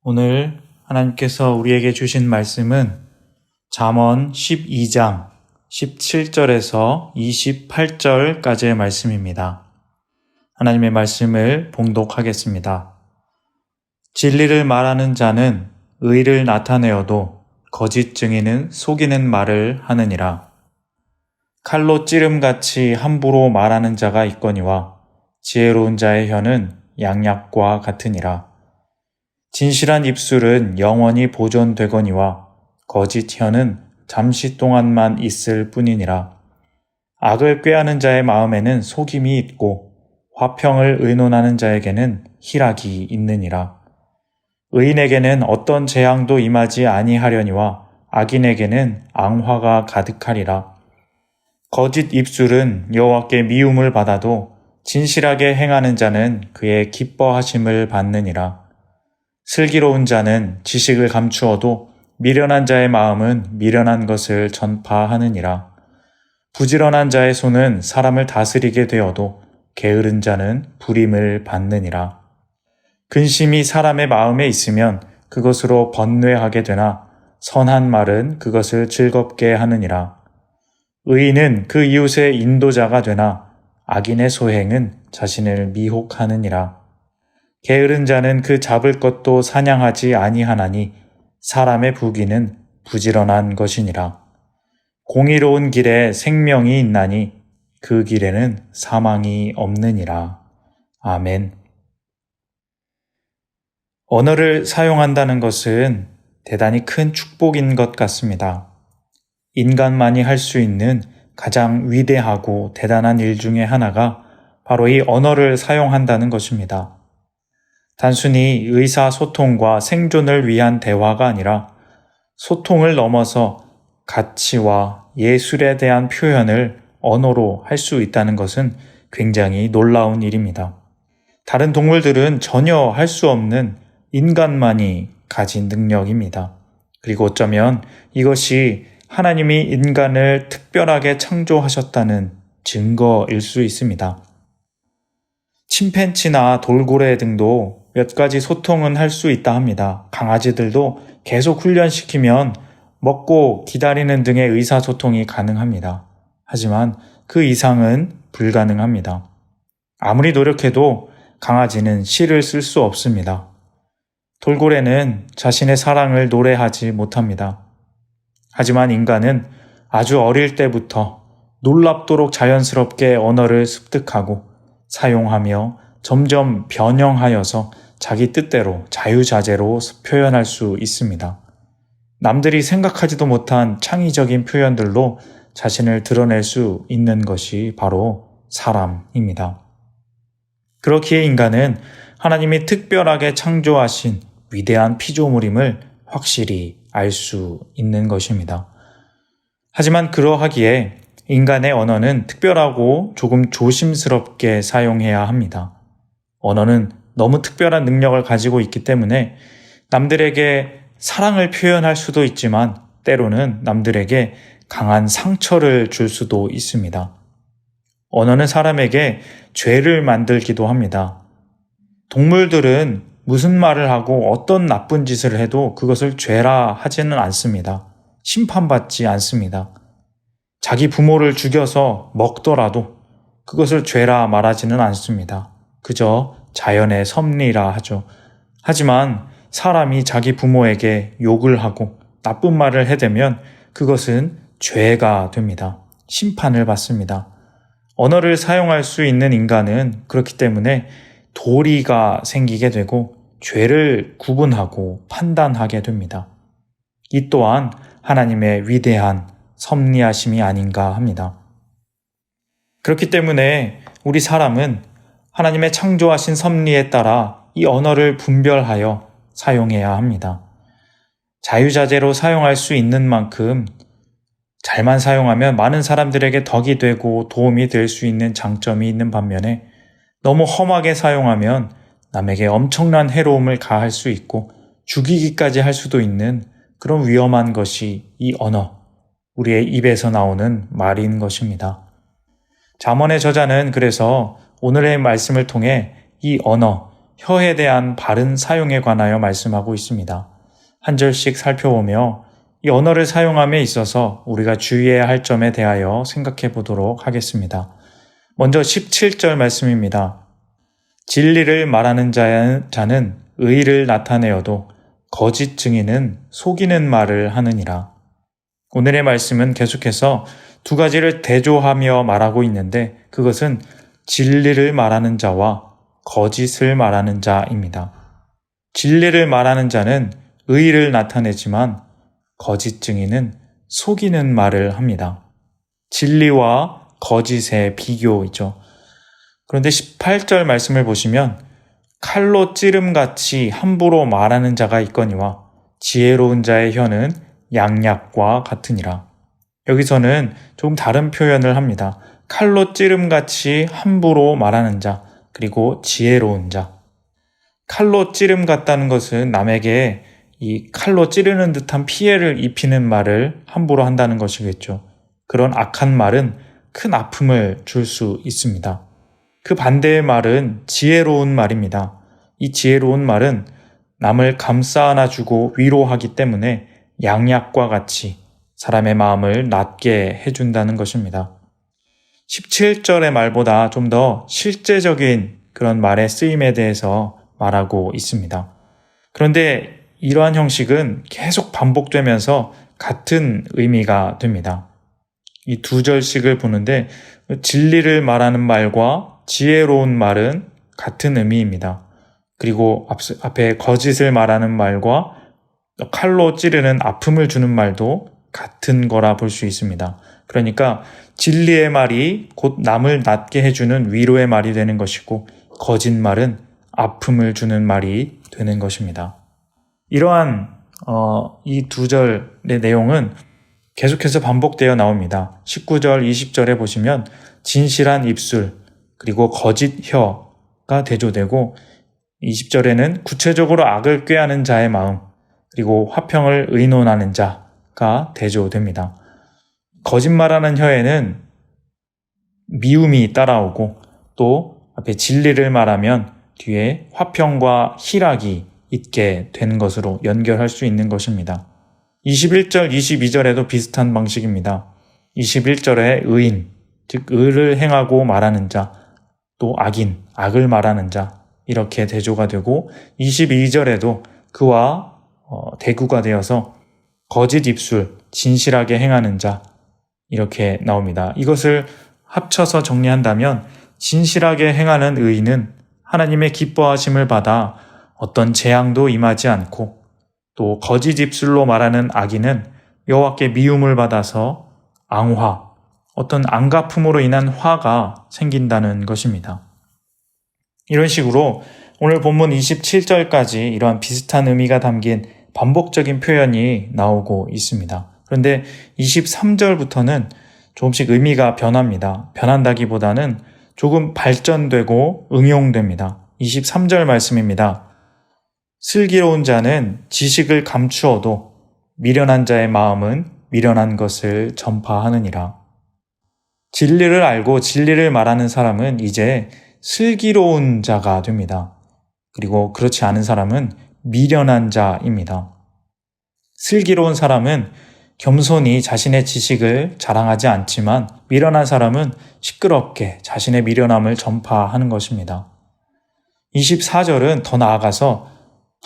오늘 하나님께서 우리에게 주신 말씀은 잠언 12장 17절에서 28절까지의 말씀입니다. 하나님의 말씀을 봉독하겠습니다. 진리를 말하는 자는 의를 나타내어도 거짓 증인은 속이는 말을 하느니라. 칼로 찌름같이 함부로 말하는 자가 있거니와 지혜로운 자의 혀는 양약과 같으니라. 진실한 입술은 영원히 보존되거니와 거짓 혀는 잠시 동안만 있을 뿐이니라. 악을 꾀하는 자의 마음에는 속임이 있고 화평을 의논하는 자에게는 희락이 있느니라. 의인에게는 어떤 재앙도 임하지 아니하려니와 악인에게는 앙화가 가득하리라. 거짓 입술은 여호와께 미움을 받아도 진실하게 행하는 자는 그의 기뻐하심을 받느니라. 슬기로운 자는 지식을 감추어도 미련한 자의 마음은 미련한 것을 전파하느니라. 부지런한 자의 손은 사람을 다스리게 되어도 게으른 자는 불임을 받느니라. 근심이 사람의 마음에 있으면 그것으로 번뇌하게 되나 선한 말은 그것을 즐겁게 하느니라. 의인은 그 이웃의 인도자가 되나 악인의 소행은 자신을 미혹하느니라. 게으른 자는 그 잡을 것도 사냥하지 아니하나니 사람의 부귀는 부지런한 것이니라. 공의로운 길에 생명이 있나니 그 길에는 사망이 없느니라. 아멘. 언어를 사용한다는 것은 대단히 큰 축복인 것 같습니다. 인간만이 할 수 있는 가장 위대하고 대단한 일 중에 하나가 바로 이 언어를 사용한다는 것입니다. 단순히 의사소통과 생존을 위한 대화가 아니라 소통을 넘어서 가치와 예술에 대한 표현을 언어로 할 수 있다는 것은 굉장히 놀라운 일입니다. 다른 동물들은 전혀 할 수 없는 인간만이 가진 능력입니다. 그리고 어쩌면 이것이 하나님이 인간을 특별하게 창조하셨다는 증거일 수 있습니다. 침팬지나 돌고래 등도 몇 가지 소통은 할 수 있다 합니다. 강아지들도 계속 훈련시키면 먹고 기다리는 등의 의사소통이 가능합니다. 하지만 그 이상은 불가능합니다. 아무리 노력해도 강아지는 시를 쓸 수 없습니다. 돌고래는 자신의 사랑을 노래하지 못합니다. 하지만 인간은 아주 어릴 때부터 놀랍도록 자연스럽게 언어를 습득하고 사용하며 점점 변형하여서 자기 뜻대로 자유자재로 표현할 수 있습니다. 남들이 생각하지도 못한 창의적인 표현들로 자신을 드러낼 수 있는 것이 바로 사람입니다. 그렇기에 인간은 하나님이 특별하게 창조하신 위대한 피조물임을 확실히 알 수 있는 것입니다. 하지만 그러하기에 인간의 언어는 특별하고 조금 조심스럽게 사용해야 합니다. 언어는 너무 특별한 능력을 가지고 있기 때문에 남들에게 사랑을 표현할 수도 있지만 때로는 남들에게 강한 상처를 줄 수도 있습니다. 언어는 사람에게 죄를 만들기도 합니다. 동물들은 무슨 말을 하고 어떤 나쁜 짓을 해도 그것을 죄라 하지는 않습니다. 심판받지 않습니다. 자기 부모를 죽여서 먹더라도 그것을 죄라 말하지는 않습니다. 그저 자연의 섭리라 하죠. 하지만 사람이 자기 부모에게 욕을 하고 나쁜 말을 해대면 그것은 죄가 됩니다. 심판을 받습니다. 언어를 사용할 수 있는 인간은 그렇기 때문에 도리가 생기게 되고 죄를 구분하고 판단하게 됩니다. 이 또한 하나님의 위대한 섭리하심이 아닌가 합니다. 그렇기 때문에 우리 사람은 하나님의 창조하신 섭리에 따라 이 언어를 분별하여 사용해야 합니다. 자유자재로 사용할 수 있는 만큼 잘만 사용하면 많은 사람들에게 덕이 되고 도움이 될 수 있는 장점이 있는 반면에 너무 험하게 사용하면 남에게 엄청난 해로움을 가할 수 있고 죽이기까지 할 수도 있는 그런 위험한 것이 이 언어, 우리의 입에서 나오는 말인 것입니다. 잠언의 저자는 그래서 오늘의 말씀을 통해 이 언어, 혀에 대한 바른 사용에 관하여 말씀하고 있습니다. 한 절씩 살펴보며 이 언어를 사용함에 있어서 우리가 주의해야 할 점에 대하여 생각해 보도록 하겠습니다. 먼저 17절 말씀입니다. 진리를 말하는 자는 의를 나타내어도 거짓 증인은 속이는 말을 하느니라. 오늘의 말씀은 계속해서 두 가지를 대조하며 말하고 있는데 그것은 진리를 말하는 자와 거짓을 말하는 자입니다. 진리를 말하는 자는 의를 나타내지만 거짓 증인은 속이는 말을 합니다. 진리와 거짓의 비교이죠. 그런데 18절 말씀을 보시면 칼로 찌름같이 함부로 말하는 자가 있거니와 지혜로운 자의 혀는 양약과 같으니라. 여기서는 조금 다른 표현을 합니다. 칼로 찌름같이 함부로 말하는 자, 그리고 지혜로운 자. 칼로 찌름 같다는 것은 남에게 이 칼로 찌르는 듯한 피해를 입히는 말을 함부로 한다는 것이겠죠. 그런 악한 말은 큰 아픔을 줄 수 있습니다. 그 반대의 말은 지혜로운 말입니다. 이 지혜로운 말은 남을 감싸 안아주고 위로하기 때문에 양약과 같이 사람의 마음을 낫게 해준다는 것입니다. 17절의 말보다 좀 더 실제적인 그런 말의 쓰임에 대해서 말하고 있습니다. 그런데 이러한 형식은 계속 반복되면서 같은 의미가 됩니다. 이 두 절씩을 보는데 진리를 말하는 말과 지혜로운 말은 같은 의미입니다. 그리고 앞에 거짓을 말하는 말과 칼로 찌르는 아픔을 주는 말도 같은 거라 볼 수 있습니다. 그러니까 진리의 말이 곧 남을 낫게 해주는 위로의 말이 되는 것이고 거짓말은 아픔을 주는 말이 되는 것입니다. 이러한 이 두 절의 내용은 계속해서 반복되어 나옵니다. 19절, 20절에 보시면 진실한 입술, 그리고 거짓 혀가 대조되고 20절에는 구체적으로 악을 꾀하는 자의 마음, 그리고 화평을 의논하는 자가 대조됩니다. 거짓말하는 혀에는 미움이 따라오고 또 앞에 진리를 말하면 뒤에 화평과 희락이 있게 된 것으로 연결할 수 있는 것입니다. 21절, 22절에도 비슷한 방식입니다. 21절에 의인, 즉 의를 행하고 말하는 자, 또 악인, 악을 말하는 자 이렇게 대조가 되고 22절에도 그와 대구가 되어서 거짓 입술, 진실하게 행하는 자 이렇게 나옵니다. 이것을 합쳐서 정리한다면 진실하게 행하는 의인은 하나님의 기뻐하심을 받아 어떤 재앙도 임하지 않고 또 거짓 입술로 말하는 악인은 여호와께 미움을 받아서 앙화, 어떤 안갚음으로 인한 화가 생긴다는 것입니다. 이런 식으로 오늘 본문 27절까지 이러한 비슷한 의미가 담긴 반복적인 표현이 나오고 있습니다. 그런데 23절부터는 조금씩 의미가 변합니다. 변한다기보다는 조금 발전되고 응용됩니다. 23절 말씀입니다. 슬기로운 자는 지식을 감추어도 미련한 자의 마음은 미련한 것을 전파하느니라. 진리를 알고 진리를 말하는 사람은 이제 슬기로운 자가 됩니다. 그리고 그렇지 않은 사람은 미련한 자입니다. 슬기로운 사람은 겸손히 자신의 지식을 자랑하지 않지만 미련한 사람은 시끄럽게 자신의 미련함을 전파하는 것입니다. 24절은 더 나아가서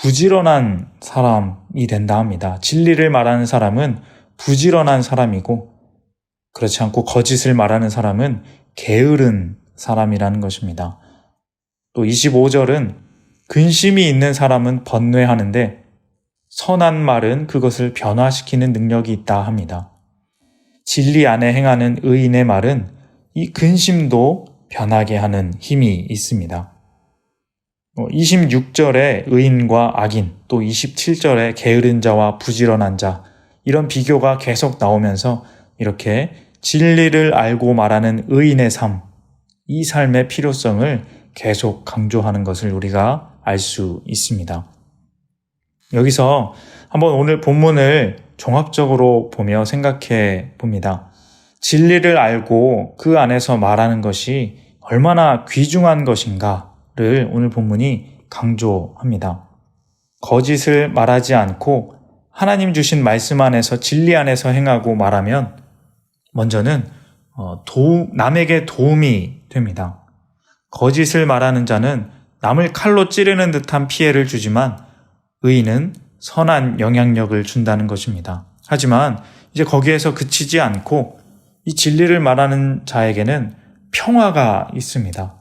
부지런한 사람이 된다 합니다. 진리를 말하는 사람은 부지런한 사람이고 그렇지 않고 거짓을 말하는 사람은 게으른 사람이라는 것입니다. 또 25절은 근심이 있는 사람은 번뇌하는데 선한 말은 그것을 변화시키는 능력이 있다 합니다. 진리 안에 행하는 의인의 말은 이 근심도 변하게 하는 힘이 있습니다. 26절에 의인과 악인, 또 27절에 게으른 자와 부지런한 자, 이런 비교가 계속 나오면서 이렇게 진리를 알고 말하는 의인의 삶, 이 삶의 필요성을 계속 강조하는 것을 우리가 알 수 있습니다. 여기서 한번 오늘 본문을 종합적으로 보며 생각해 봅니다. 진리를 알고 그 안에서 말하는 것이 얼마나 귀중한 것인가를 오늘 본문이 강조합니다. 거짓을 말하지 않고 하나님 주신 말씀 안에서 진리 안에서 행하고 말하면 먼저는 남에게 도움이 됩니다. 거짓을 말하는 자는 남을 칼로 찌르는 듯한 피해를 주지만 의인은 선한 영향력을 준다는 것입니다. 하지만 이제 거기에서 그치지 않고 이 진리를 말하는 자에게는 평화가 있습니다.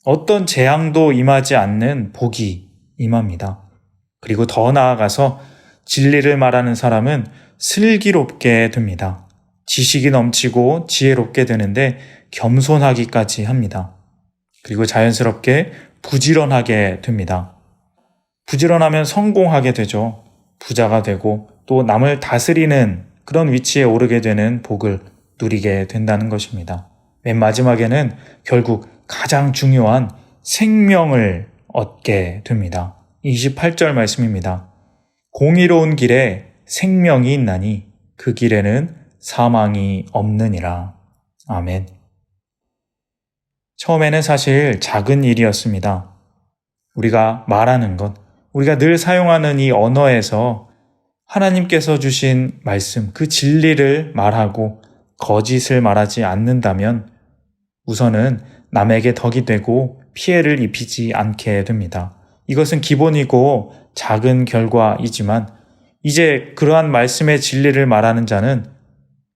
어떤 재앙도 임하지 않는 복이 임합니다. 그리고 더 나아가서 진리를 말하는 사람은 슬기롭게 됩니다. 지식이 넘치고 지혜롭게 되는데 겸손하기까지 합니다. 그리고 자연스럽게 부지런하게 됩니다. 부지런하면 성공하게 되죠. 부자가 되고 또 남을 다스리는 그런 위치에 오르게 되는 복을 누리게 된다는 것입니다. 맨 마지막에는 결국 가장 중요한 생명을 얻게 됩니다. 28절 말씀입니다. 공의로운 길에 생명이 있나니 그 길에는 사망이 없느니라. 아멘. 처음에는 사실 작은 일이었습니다. 우리가 말하는 것, 우리가 늘 사용하는 이 언어에서 하나님께서 주신 말씀, 그 진리를 말하고 거짓을 말하지 않는다면 우선은 남에게 덕이 되고 피해를 입히지 않게 됩니다. 이것은 기본이고 작은 결과이지만 이제 그러한 말씀의 진리를 말하는 자는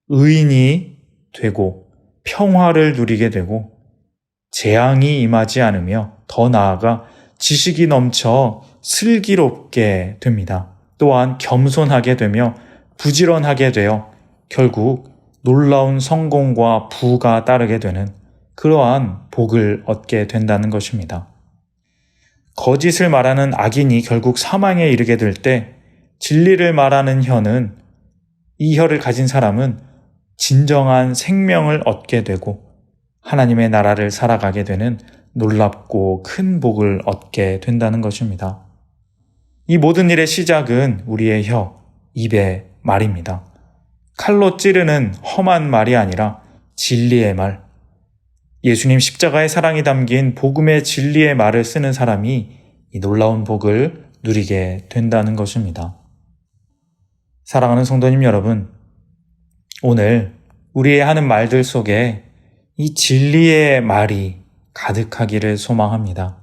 의인이 되고 평화를 누리게 되고 재앙이 임하지 않으며 더 나아가 지식이 넘쳐 슬기롭게 됩니다. 또한 겸손하게 되며 부지런하게 되어 결국 놀라운 성공과 부가 따르게 되는 그러한 복을 얻게 된다는 것입니다. 거짓을 말하는 악인이 결국 사망에 이르게 될 때 진리를 말하는 혀는 이 혀를 가진 사람은 진정한 생명을 얻게 되고 하나님의 나라를 살아가게 되는 놀랍고 큰 복을 얻게 된다는 것입니다. 이 모든 일의 시작은 우리의 혀, 입의 말입니다. 칼로 찌르는 험한 말이 아니라 진리의 말, 예수님 십자가의 사랑이 담긴 복음의 진리의 말을 쓰는 사람이 이 놀라운 복을 누리게 된다는 것입니다. 사랑하는 성도님 여러분, 오늘 우리의 하는 말들 속에 이 진리의 말이 가득하기를 소망합니다.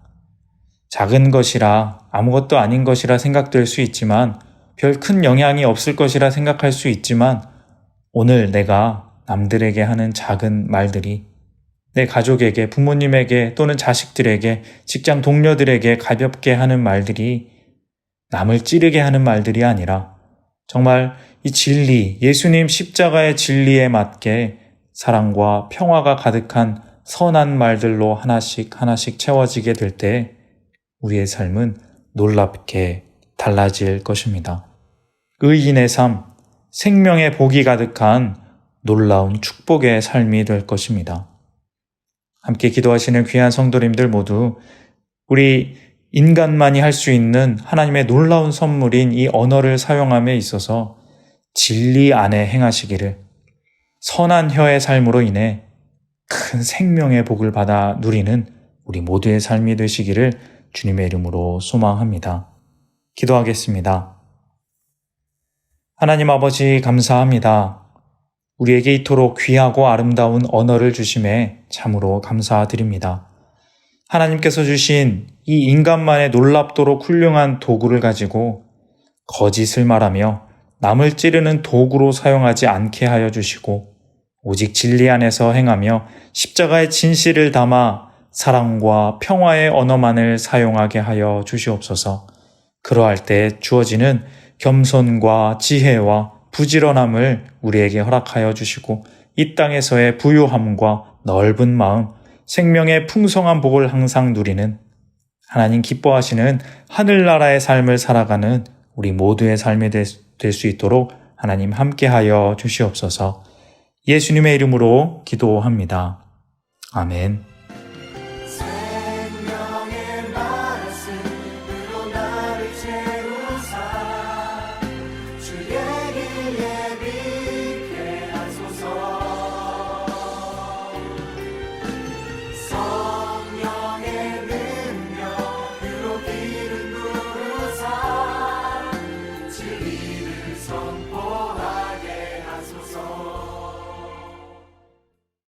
작은 것이라 아무것도 아닌 것이라 생각될 수 있지만 별 큰 영향이 없을 것이라 생각할 수 있지만 오늘 내가 남들에게 하는 작은 말들이 내 가족에게, 부모님에게 또는 자식들에게, 직장 동료들에게 가볍게 하는 말들이 남을 찌르게 하는 말들이 아니라 정말 이 진리, 예수님 십자가의 진리에 맞게 사랑과 평화가 가득한 선한 말들로 하나씩 채워지게 될 때 우리의 삶은 놀랍게 달라질 것입니다. 의인의 삶, 생명의 복이 가득한 놀라운 축복의 삶이 될 것입니다. 함께 기도하시는 귀한 성도님들 모두 우리 인간만이 할 수 있는 하나님의 놀라운 선물인 이 언어를 사용함에 있어서 진리 안에 행하시기를, 선한 혀의 삶으로 인해 큰 생명의 복을 받아 누리는 우리 모두의 삶이 되시기를 주님의 이름으로 소망합니다. 기도하겠습니다. 하나님 아버지 감사합니다. 우리에게 이토록 귀하고 아름다운 언어를 주심에 참으로 감사드립니다. 하나님께서 주신 이 인간만의 놀랍도록 훌륭한 도구를 가지고 거짓을 말하며 남을 찌르는 도구로 사용하지 않게 하여 주시고 오직 진리 안에서 행하며 십자가의 진실을 담아 사랑과 평화의 언어만을 사용하게 하여 주시옵소서. 그러할 때 주어지는 겸손과 지혜와 부지런함을 우리에게 허락하여 주시고 이 땅에서의 부유함과 넓은 마음, 생명의 풍성한 복을 항상 누리는 하나님 기뻐하시는 하늘나라의 삶을 살아가는 우리 모두의 삶이 될 수 있도록 하나님 함께하여 주시옵소서. 예수님의 이름으로 기도합니다. 아멘. 생명의 말씀으로 나를 채우사 주의 길 예비케 하소서. 성령의 능력으로 선포하게 하소서.